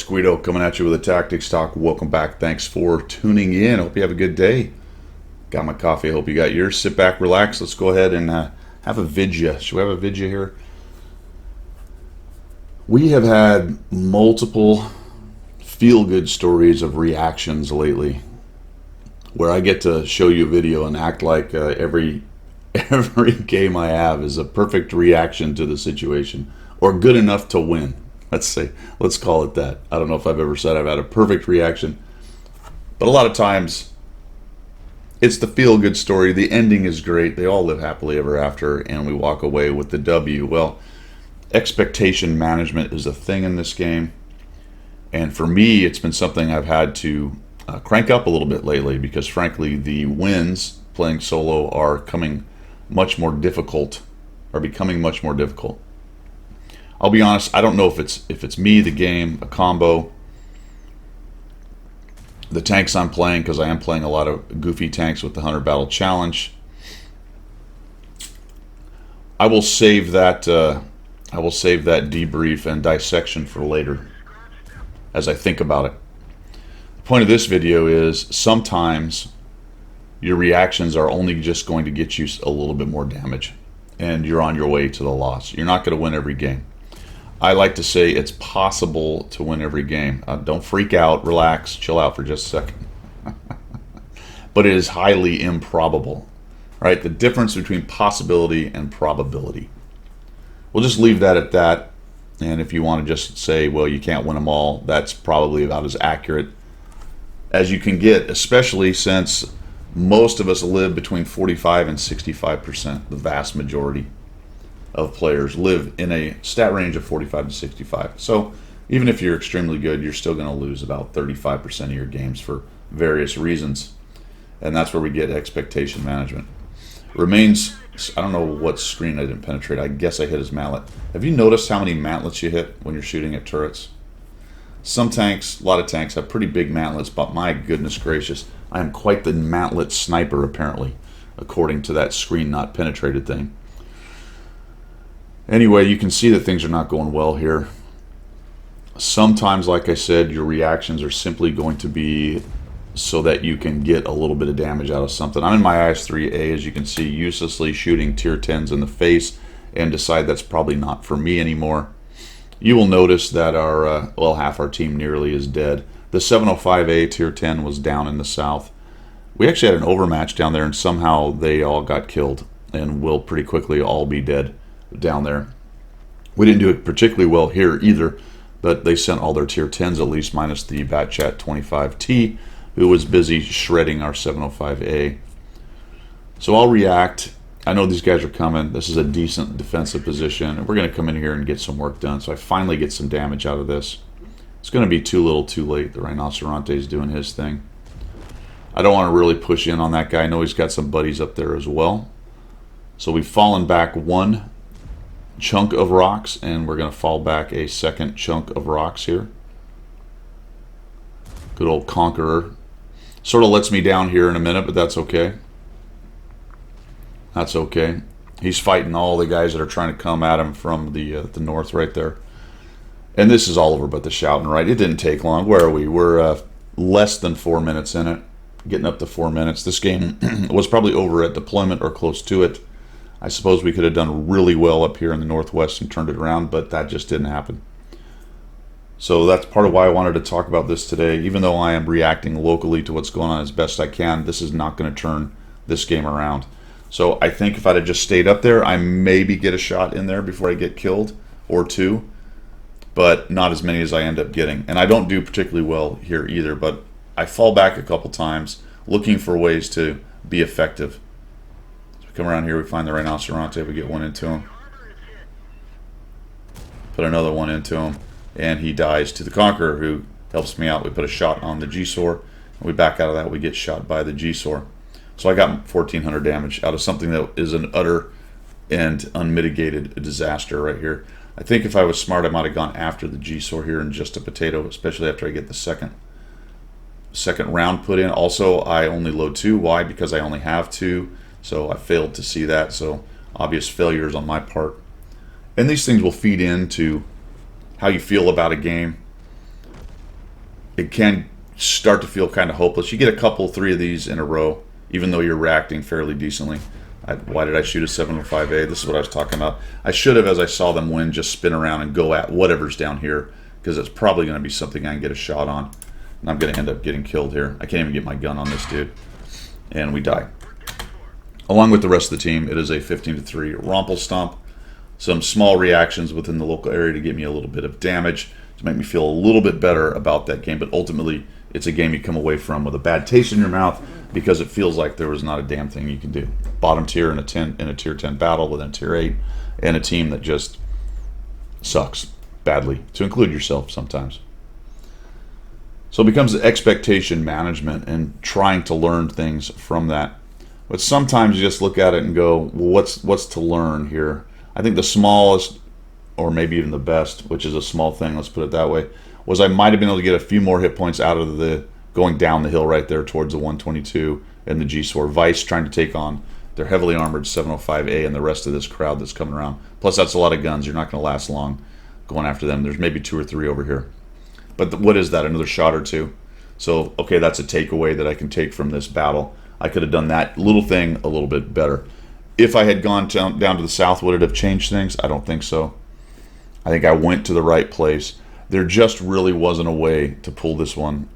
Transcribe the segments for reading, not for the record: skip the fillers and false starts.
It's Guido coming at you with a Tactics Talk. Welcome back. Thanks for tuning in. Hope you have a good day. Got my coffee. Hope you got yours. Sit back, relax. Let's go ahead and have a vidya. Should we have a vidya here? We have had multiple feel-good stories of reactions lately where I get to show you a video and act like every game I have is a perfect reaction to the situation or good enough to win. Let's call it that. I don't know if I've ever said I've had a perfect reaction, but a lot of times it's the feel-good story. The ending is great. They all live happily ever after, and we walk away with the W. Well, expectation management is a thing in this game, and for me, it's been something I've had to crank up a little bit lately because, frankly, the wins playing solo are becoming much more difficult. I'll be honest, I don't know if it's me, the game, a combo, the tanks I'm playing, because I am playing a lot of goofy tanks with the 100 Battle Challenge. I will save that debrief and dissection for later as I think about it. The point of this video is sometimes your reactions are only just going to get you a little bit more damage, and you're on your way to the loss. You're not going to win every game. I like to say it's possible to win every game. Don't freak out, relax, chill out for just a second. But it is highly improbable, right? The difference between possibility and probability. We'll just leave that at that. And if you want to just say, well, you can't win them all, that's probably about as accurate as you can get, especially since most of us live between 45 and 65%, the vast majority of players live in a stat range of 45 to 65. So even if you're extremely good, you're still going to lose about 35% of your games for various reasons. And that's where we get expectation management. Remains, I don't know what screen I didn't penetrate. I guess I hit his mallet. Have you noticed how many mantlets you hit when you're shooting at turrets? Some tanks, a lot of tanks have pretty big mantlets, but my goodness gracious, I am quite the mantlet sniper apparently, according to that screen not penetrated thing. Anyway, you can see that things are not going well here. Sometimes, like I said, your reactions are simply going to be so that you can get a little bit of damage out of something. I'm in my IS-3A, as you can see, uselessly shooting tier 10s in the face and decide that's probably not for me anymore. You will notice that half our team nearly is dead. The 705A tier 10 was down in the south. We actually had an overmatch down there, and somehow they all got killed and will pretty quickly all be dead down there. We didn't do it particularly well here either, but they sent all their tier 10s at least, minus the Batchat 25T, who was busy shredding our 705A. So I'll react. I know these guys are coming. This is a decent defensive position, and we're going to come in here and get some work done. So I finally get some damage out of this. It's going to be too little too late. The Rhinoceronte is doing his thing. I don't want to really push in on that guy. I know he's got some buddies up there as well. So we've fallen back one chunk of rocks, and we're going to fall back a second chunk of rocks here. Good old Conqueror. Sort of lets me down here in a minute, but that's okay. That's okay. He's fighting all the guys that are trying to come at him from the north right there. And this is all over but the shouting, right? It didn't take long. Where are we? We're less than 4 minutes in it. Getting up to 4 minutes. This game was probably over at deployment or close to it. I suppose we could have done really well up here in the northwest and turned it around, but that just didn't happen. So that's part of why I wanted to talk about this today. Even though I am reacting locally to what's going on as best I can, this is not going to turn this game around. So I think if I'd have just stayed up there, I maybe get a shot in there before I get killed, or two, but not as many as I end up getting. And I don't do particularly well here either, but I fall back a couple times looking for ways to be effective. Come around here, we find the Rhinoceronte, we get one into him. Put another one into him, and he dies to the Conqueror, who helps me out. We put a shot on the G-Sor, and we back out of that, we get shot by the G-Sor. So I got 1,400 damage out of something that is an utter and unmitigated disaster right here. I think if I was smart, I might have gone after the G-Sor here in just a potato, especially after I get the second round put in. Also, I only load 2. Why? Because I only have 2. So I failed to see that, so obvious failures on my part. And these things will feed into how you feel about a game. it can start to feel kind of hopeless. You get a couple, 3 of these in a row, even though you're reacting fairly decently. Why did I shoot a 705A? This is what I was talking about. I should have, as I saw them win, just spin around and go at whatever's down here, because it's probably going to be something I can get a shot on. And I'm going to end up getting killed here. I can't even get my gun on this dude. And we die. Along with the rest of the team, it is a 15-3 Rompel Stomp. Some small reactions within the local area to get me a little bit of damage, to make me feel a little bit better about that game. But ultimately, it's a game you come away from with a bad taste in your mouth, because it feels like there was not a damn thing you can do. Bottom tier in a tier 10 battle within a tier 8, and a team that just sucks badly, to include yourself sometimes. So it becomes expectation management and trying to learn things from that. But sometimes you just look at it and go, well, what's to learn here? I think the smallest, or maybe even the best, which is a small thing, let's put it that way, was I might have been able to get a few more hit points out of the going down the hill right there towards the 122 and the G-Sword. Vice trying to take on their heavily armored 705A and the rest of this crowd that's coming around. Plus, that's a lot of guns. You're not going to last long going after them. There's maybe 2 or 3 over here. But what is that? Another shot or 2? So, okay, that's a takeaway that I can take from this battle. I could have done that little thing a little bit better. If I had gone down to the south, would it have changed things? I don't think so. I think I went to the right place. There just really wasn't a way to pull this one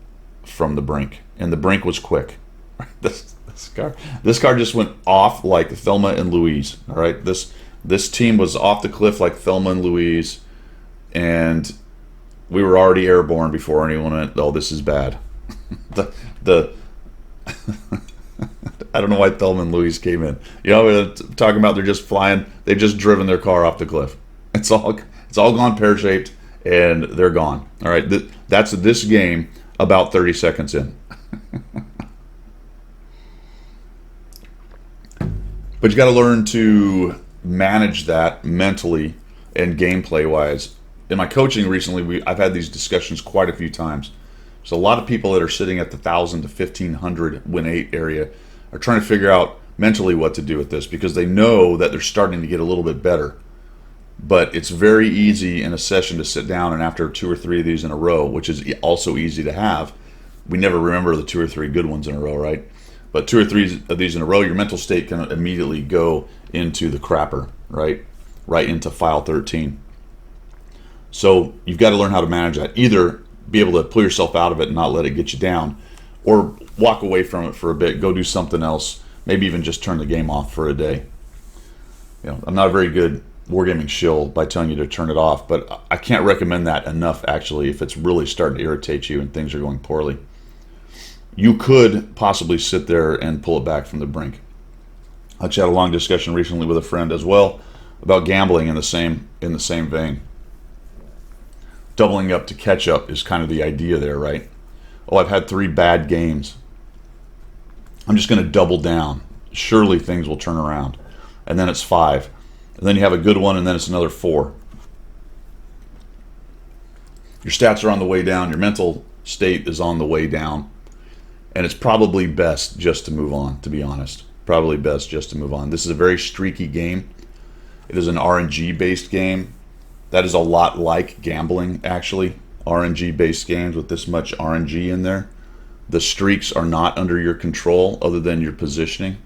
from the brink. And the brink was quick. This car just went off like Thelma and Louise. All right, this team was off the cliff like Thelma and Louise, and we were already airborne before anyone went, oh, this is bad. I don't know why Thelma and Louise came in. You know, we're talking about they're just flying. They've just driven their car off the cliff. It's all gone pear-shaped, and they're gone. All right, that's this game about 30 seconds in. But you got to learn to manage that mentally and gameplay-wise. In my coaching recently, I've had these discussions quite a few times. There's a lot of people that are sitting at the 1,000 to 1,500 win 8 area are trying to figure out mentally what to do with this, because they know that they're starting to get a little bit better. But it's very easy in a session to sit down and after 2 or 3 of these in a row, which is also easy to have. We never remember the 2 or 3 good ones in a row, right? But 2 or 3 of these in a row, your mental state can immediately go into the crapper, right? Right into file 13. So you've got to learn how to manage that. Either be able to pull yourself out of it and not let it get you down, or walk away from it for a bit, go do something else, maybe even just turn the game off for a day. You know, I'm not a very good wargaming shill by telling you to turn it off, but I can't recommend that enough, actually, if it's really starting to irritate you and things are going poorly. You could possibly sit there and pull it back from the brink. I actually had a long discussion recently with a friend as well about gambling in the same vein. Doubling up to catch up is kind of the idea there, right? Oh, I've had 3 bad games. I'm just going to double down. Surely things will turn around. And then it's 5. And then you have a good one, and then it's another 4. Your stats are on the way down. Your mental state is on the way down. And it's probably best just to move on, to be honest. Probably best just to move on. This is a very streaky game. It is an RNG-based game. That is a lot like gambling, actually. RNG-based games with this much RNG in there. The streaks are not under your control other than your positioning.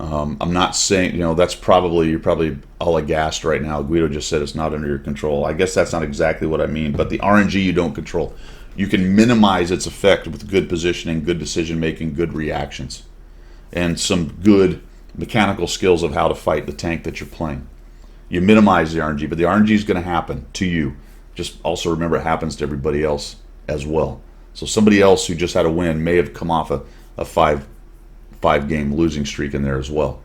I'm not saying, you know, you're probably all aghast right now. Guido just said it's not under your control. I guess that's not exactly what I mean, but the RNG you don't control. You can minimize its effect with good positioning, good decision making, good reactions, and some good mechanical skills of how to fight the tank that you're playing. You minimize the RNG, but the RNG is going to happen to you. Just also remember, it happens to everybody else as well. So somebody else who just had a win may have come off a five game losing streak in there as well,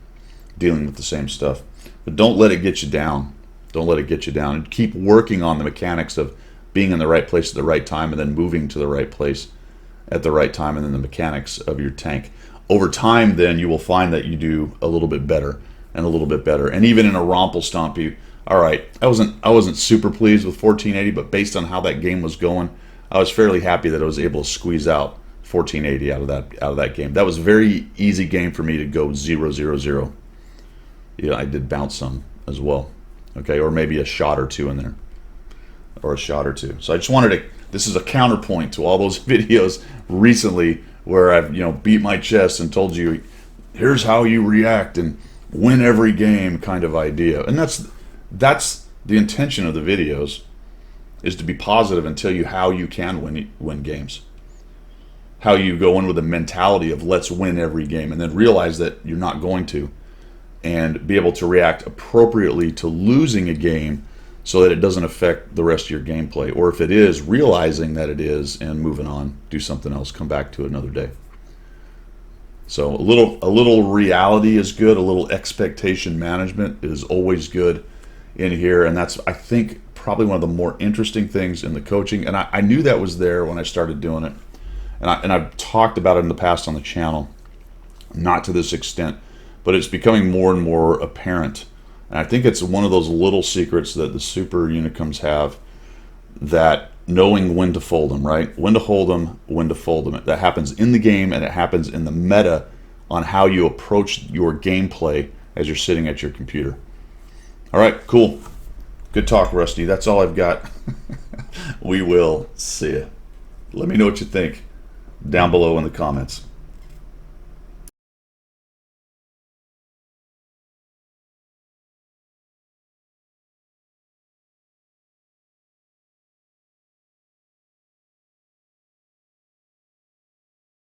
dealing with the same stuff. But don't let it get you down. Don't let it get you down. And keep working on the mechanics of being in the right place at the right time, and then moving to the right place at the right time, and then the mechanics of your tank. Over time, then, you will find that you do a little bit better and a little bit better. And even in a Rompel Stomp, all right, I wasn't super pleased with 1480, but based on how that game was going, I was fairly happy that I was able to squeeze out 1480 out of that game. That was a very easy game for me to go 0-0-0. Yeah, I did bounce some as well. Okay, or maybe a shot or 2 in there. Or a shot or 2. So I just wanted to This is a counterpoint to all those videos recently where I've beat my chest and told you, here's how you react and win every game kind of idea. And that's the intention of the videos, is to be positive and tell you how you can win games. How you go in with a mentality of let's win every game, and then realize that you're not going to, and be able to react appropriately to losing a game so that it doesn't affect the rest of your gameplay. Or if it is, realizing that it is and moving on, do something else, come back to it another day. So a little reality is good, a little expectation management is always good in here, and that's, I think, probably one of the more interesting things in the coaching. And I knew that was there when I started doing it. And I've talked about it in the past on the channel, not to this extent, but it's becoming more and more apparent. And I think it's one of those little secrets that the super unicums have, that knowing when to fold them, right? When to hold them, when to fold them. That happens in the game, and it happens in the meta on how you approach your gameplay as you're sitting at your computer. All right, cool. Good talk, Rusty. That's all I've got. We will see you. Let me know what you think down below in the comments.